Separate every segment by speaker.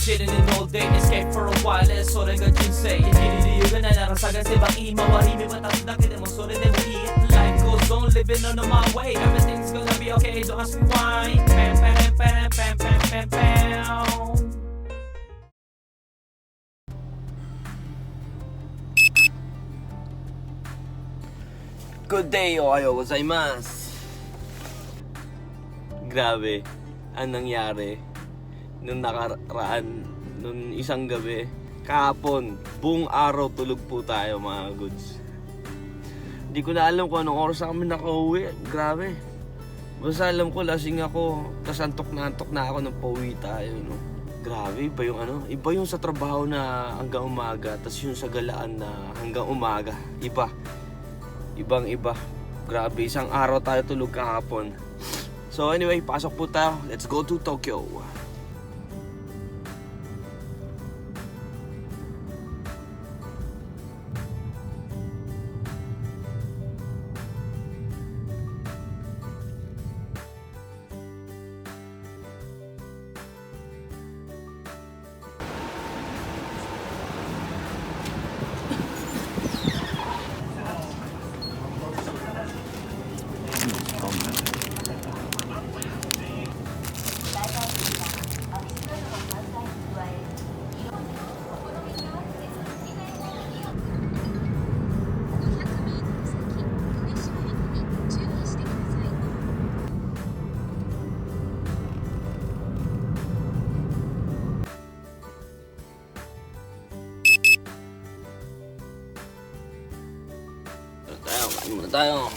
Speaker 1: chilling in all day, escape for a while, それが人生生きる理由がないなら探せば今は意味は立つだけでもそれでもいい Life goes on, living on my way, everything's gonna be okay, don't ask me why. Pam pam pam pam pam pam pam.
Speaker 2: Good day, ohayo gozaimasu. Grabe, ang nangyari nung nakaraan, nung isang gabi, kahapon, buong araw tulog po tayo mga goods. Hindi ko na alam kung anong oras kami nakauwi, grabe. Basta alam ko lasing ako, tas antok na ako nung pauwi tayo, no? Grabe, iba yung sa trabaho na hanggang umaga, tas yung sa galaan na hanggang umaga, ibang-iba. Grabe, isang araw tayo tulog kahapon. So anyway, pasok po tayo. Let's go to Tokyo. Kain muna tayo.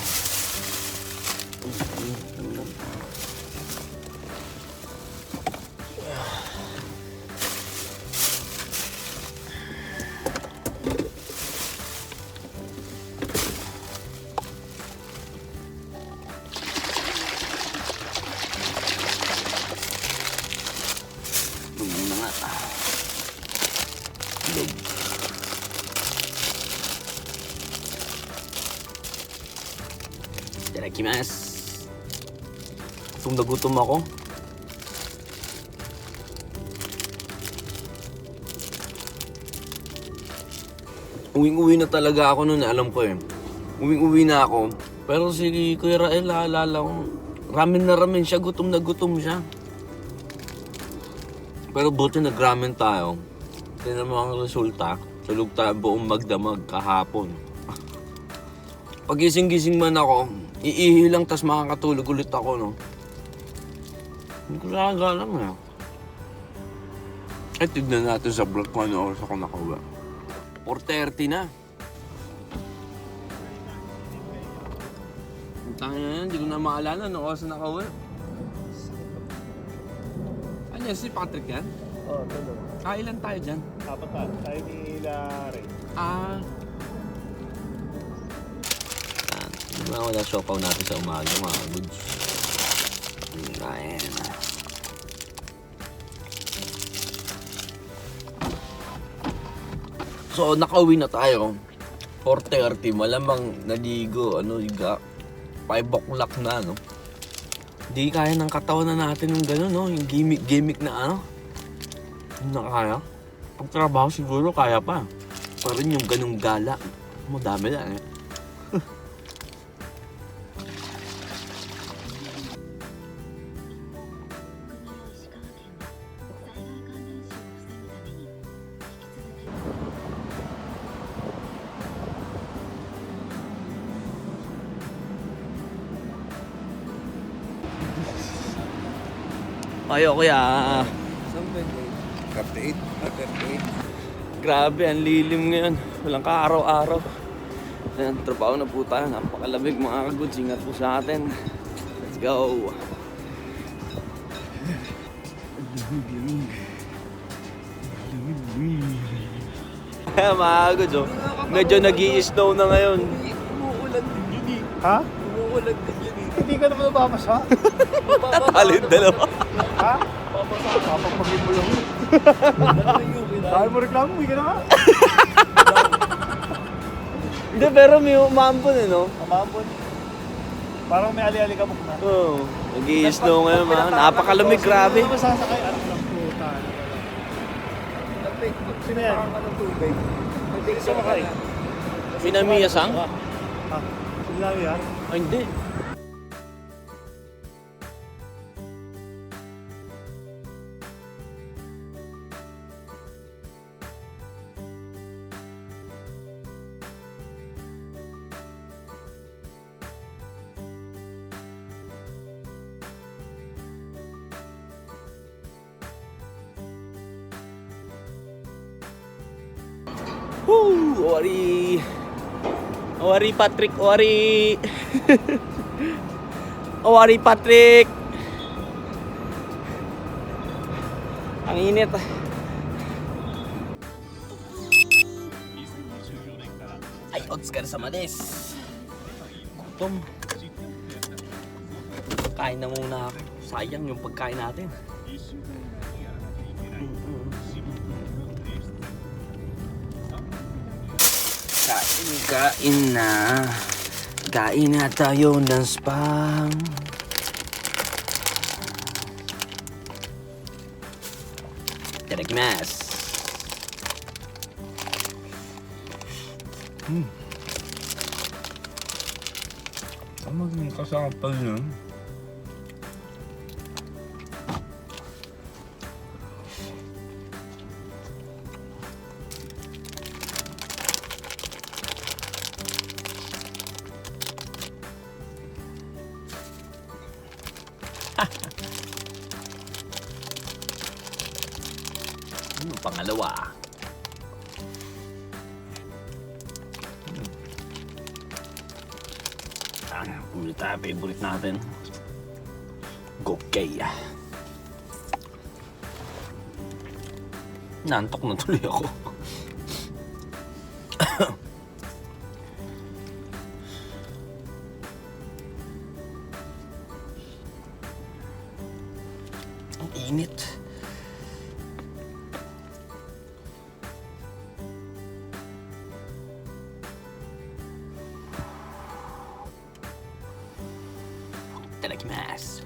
Speaker 2: Muna nga. Itadakimasu. Gutom na gutom ako. Uwing-uwi na talaga ako noon, alam ko eh. Uwing-uwi na ako. Pero si Kuya Rael, naalala ko, ramen na ramen siya, gutom na gutom siya. Pero buti nag-ramen tayo. Tignan mo ang resulta. Tulog tayo buong magdamag kahapon. Pagising-gising man ako, iihi lang tas makakatulog ulit ako, no? Hindi ko talaga alam eh. Eh, tignan natin sa vlog kung ano oras ako nakauwi. 4:30 na. Ang tangin na yan, hindi ko na maalala ano oras na nakauwi. Ano yan, si Patrick yan?
Speaker 3: Oo, tulog.
Speaker 2: Ilan tayo dyan?
Speaker 3: Apat pa. Tayo ni Larry.
Speaker 2: Wala siopaw natin sa umaga, mga goods. Ayan. So, nakauwi na tayo. 4:30, malamang naligo, higa. 5 o'clock na, no? Hindi kaya ng katawan na natin yung gano'n, no? Yung gimmick na Hindi na kaya. Pag trabaho siguro, kaya pa. Pero yung ganong gala, madami lang eh. Ayo kuya.
Speaker 3: Kapte 8.
Speaker 2: Grabe, ang lilim ngayon. Walang ka-araw-araw. Ayan, trabaho na po tayo. Napakalamig mga kaguds. Ingat po sa atin. Let's go. Mga kaguds, oh. Medyo nag-i-snow na ngayon.
Speaker 3: Umuulan din yun eh.
Speaker 4: Ha?
Speaker 3: Umuulan din yun eh.
Speaker 4: Hindi ka naman nababasa?
Speaker 2: Tatalin dalawa.
Speaker 4: Ha? Papagpagin mo lang. Dahil mo reklamo, hindi ka na nga.
Speaker 2: Hindi, pero may umambon eh, no?
Speaker 4: Kamambon. Parang may ali-ali ka na.
Speaker 2: Oo. Nag-i-snow ngayon, mga. Napakalamig, grabe.
Speaker 4: Hindi mo sasakay, alam ng puta.
Speaker 3: Sino yan?
Speaker 4: ng tubig. May picture ka na.
Speaker 2: Minamiya-sang?
Speaker 3: Ah, sino lang yan?
Speaker 2: Ay, hindi. Woo! Ori! Ori Patrick, Ori! Ori Patrick! Ang init. Ay, Oscar sa malis. Gutom. Kain na muna ako. Sayang yung pagkain natin. Kain na. Kain na tayo ng spam. Itadakimasu.
Speaker 4: Maging kasapal yun.
Speaker 2: Pangalawa. Pumili tayo, favorite natin. Gokey. Nantok na tuloy ako. Ang init. Itadakimasu.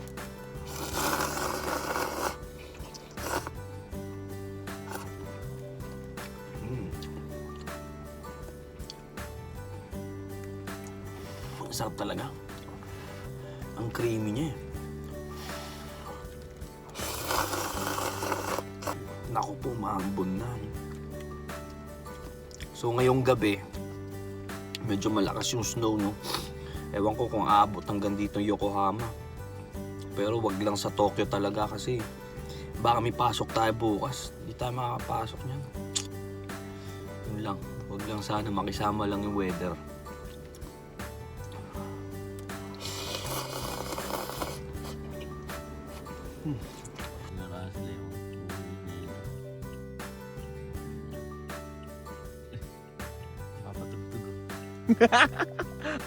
Speaker 2: Ang sarap talaga. Ang creamy niya eh. Naku po, maambon na. So ngayong gabi, medyo malakas yung snow, no? Ewan ko kung aabot hanggang dito Yokohama. Pero wag lang sa Tokyo talaga kasi baka may pasok tayo bukas. Hindi tayo makakapasok niyan. Yun lang. Wag lang sana makisama lang yung weather.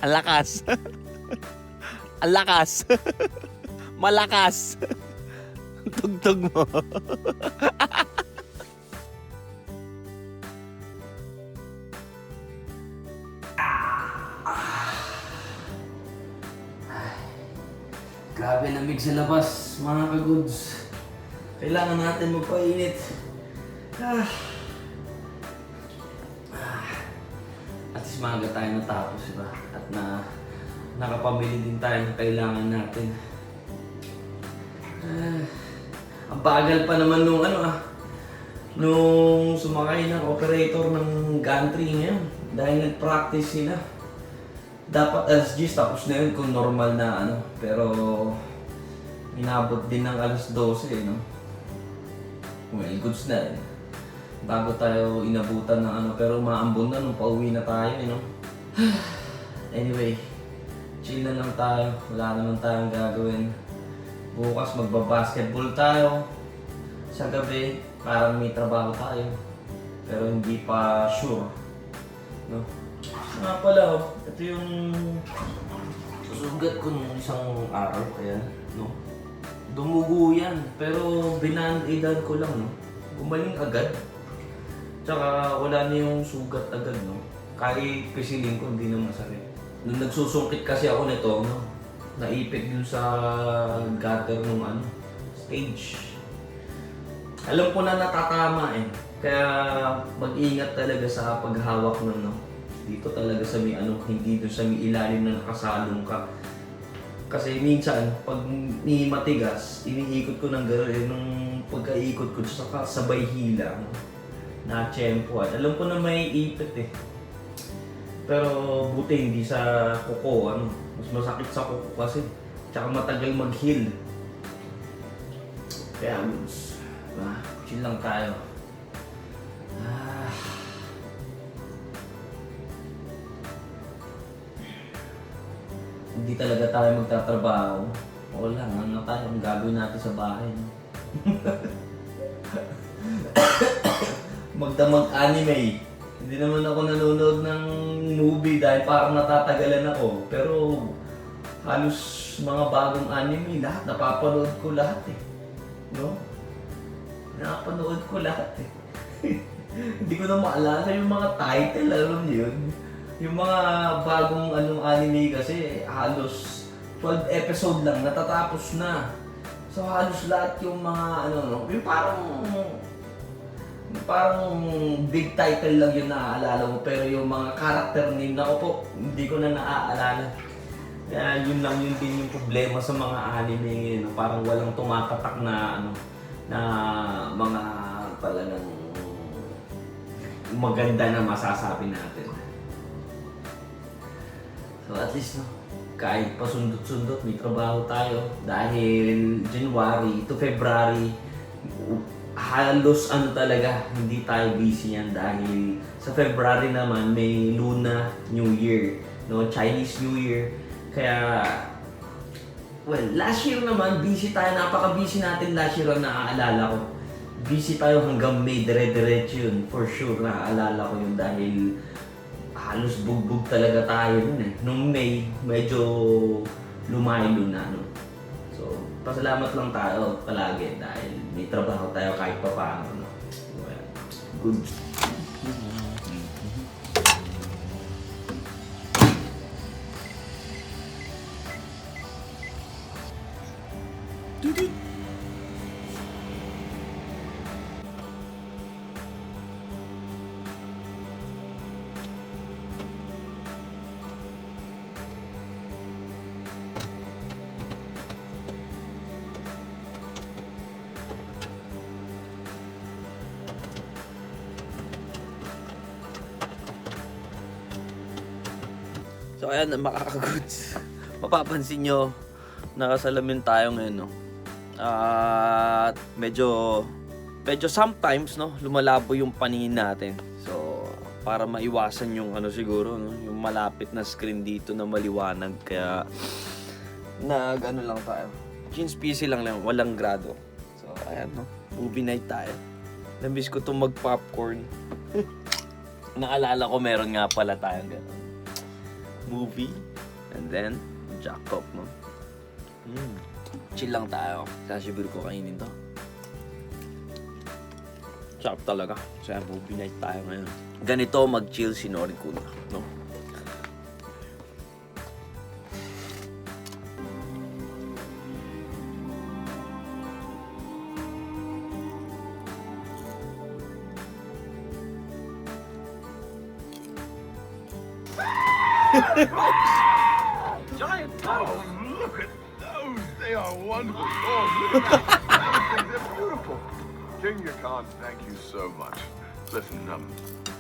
Speaker 2: Ang lakas. Ang lakas. Malakas. Tugtog mo. Grabe lamig sa labas, mga kagods. Kailangan natin magpainit. At least maaga tayo natapos, diba? At nakapamili din tayo ng kailangan natin. Ang bagal pa naman nung nung sumakay ng operator ng gantry ngayon. Dahil nag-practice sila. Dapat alas 10 tapos na yun kung normal na pero inabot din ng alas 12 no? Well, goods na eh. Bago tayo inabutan ng pero maambon na nung pauwi na tayo no? Anyway, chill na lang tayo, wala naman tayong gagawin. Bukas magbabasketball tayo sa gabi, parang may trabaho tayo pero hindi pa sure no? Nga pala ito yung susugat ko nung isang araw kaya no? Dumugo yan pero binand-aidan ko lang no? Gumaling agad tsaka wala na yung sugat agad no? Kahit pisilin ko hindi na masakit. Nung nagsusungkit kasi ako nito no? Naipit dun sa gutter nung stage. Alam ko na natatama eh. Kaya mag-ingat talaga sa paghawak ng dito talaga sa may hindi doon sa may ilalim na nakasalong ka. Kasi minsan, pag ni matigas, iniikot ko ng gano'n, nung pagkaikot ko sa sabay hila, na-tsempuan. Alam ko na may ipit eh. Pero buti hindi sa kuko, mas masakit sa kuko kasi. Tsaka matagal mag-heal. Kaya, chill lang tayo. Hindi talaga tayo magtatrabaho. Wala, ano tayo, ang gagawin natin sa bahay. No? Magdamag anime. Hindi naman ako nanonood ng movie dahil parang natatagalan ako. Pero halos mga bagong anime, lahat, napapanood ko lahat eh. No? Napapanood ko lahat eh. Hindi ko na maalala yung mga title, alam niyo yun. Yung mga bagong anime kasi halos 12 episode lang, natatapos na. So halos lahat yung mga yung parang big title lang yung naaalala mo, pero yung mga character name na po, hindi ko na naaalala. Kaya yun lang yun din yung problema sa mga anime ngayon, parang walang tumatatak na na mga talagang maganda na masasabi natin. So at least kahit pasundot-sundot may trabaho tayo dahil January to February halos talaga hindi tayo busy yan dahil sa February naman may Lunar New Year, Chinese New Year. Kaya last year naman busy tayo, napaka-busy natin last year ang naaalala ko. Busy tayo hanggang May, dire-diretso yun. For sure, naaalala ko yun dahil halos bugbog talaga tayo nun eh. Nung May, medyo lumaylo na. So, pasalamat lang tayo palagi dahil may trabaho tayo kahit pa paano. Well, good.
Speaker 5: So ayan, makaka-goods. Mapapansin nyo, nakasalamin tayo ngayon, At medyo sometimes, lumalabo yung paningin natin. So, para maiwasan yung siguro, yung malapit na screen dito na maliwanag. Kaya, lang tayo. Jeans PC lang, walang grado. So, ayan, movie night tayo. Namiss ko itong mag-popcorn. Naalala ko meron nga pala tayong gano'n. Movie, and then Jacob, chill lang tayo. Sasibir ko kainin to. Sarap talaga. Kaya movie night tayo ngayon. Ganito mag-chill si Norikuna,
Speaker 6: Giant turtles! Oh, look at those! They are wonderful. Oh, look at that! They're beautiful. Junior Khan, thank you so much. Listen,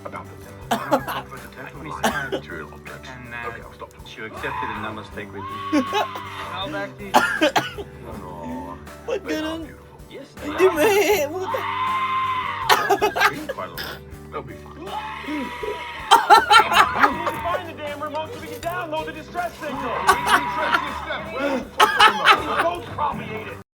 Speaker 6: about the temple. Material objects. Okay, I'll stop.
Speaker 7: You accepted a namaste with you. How back to you?
Speaker 6: Oh,
Speaker 5: Ba't
Speaker 6: they are
Speaker 5: ganun?
Speaker 6: beautiful.
Speaker 7: Yes,
Speaker 5: Hindi may puta.
Speaker 6: They'll be quite a lot. They'll be fine.
Speaker 7: Find the damn remote so we can download the distress signal.
Speaker 6: Retrace your steps. Where's the remote?
Speaker 7: Both probably ate it.